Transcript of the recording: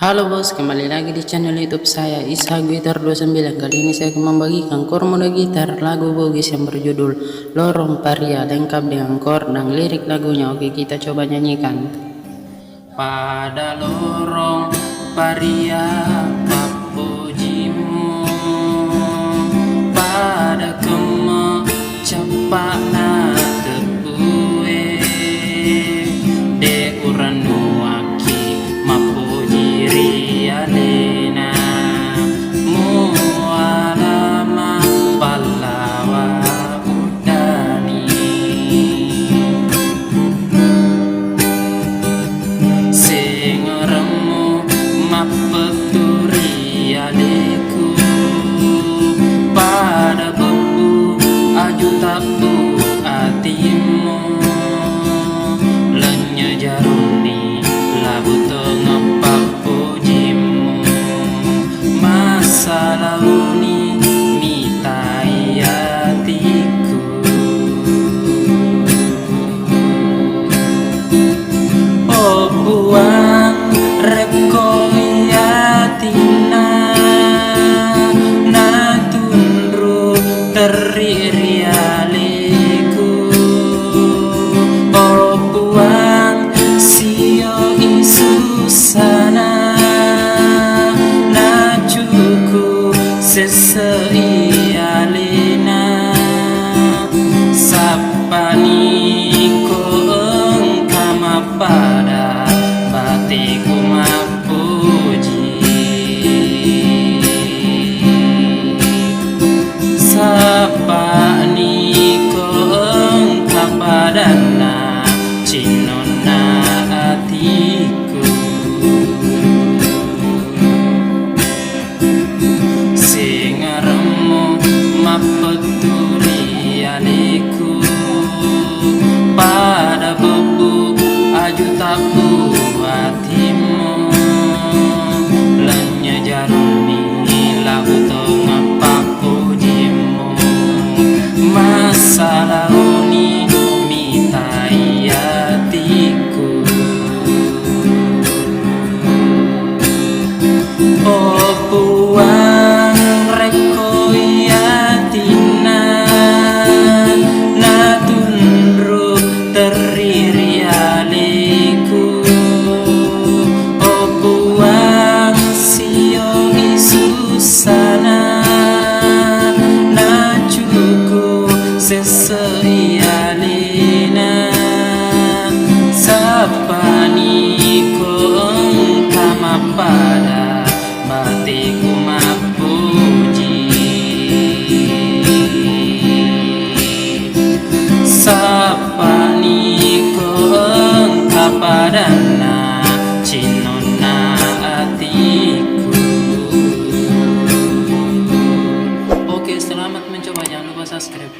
Halo bos, kembali lagi di channel YouTube saya Isha Gitar 29. Kali ini saya akan membagikan chord mode gitar lagu Bugis yang berjudul Lorong Paria, lengkap dengan chord dan lirik lagunya. Oke, kita coba nyanyikan. Pada lorong Paria papujimu, pada kemo cepat na tepue de uranu aki mapujiri alena mualama palawa udani singeremu mapeturi aleku pada bebu aju tapu atimu lenya jaruni labu tengah papujimu masa launi mitai hatiku oh buang rekoyatina na tundru teriri aleku oh buang sio isusana na cuku sesei alena sapani ko engkama pada batiku mapuji sapani ko engka padana cinona hatiku singaremu mapeturi aleku pada bebu aju tapu hatimu lenya jaruni lagu tengah papujimu masa launi mitai hatiku oh puang rekoyatina na tundru teriri aleku oh puang sio isusana na cuku sesei alena sapani ko engkama pada batiku mapuji sapani ko engka padana cinona hatiku. Oke, selamat mencoba, jangan lupa subscribe.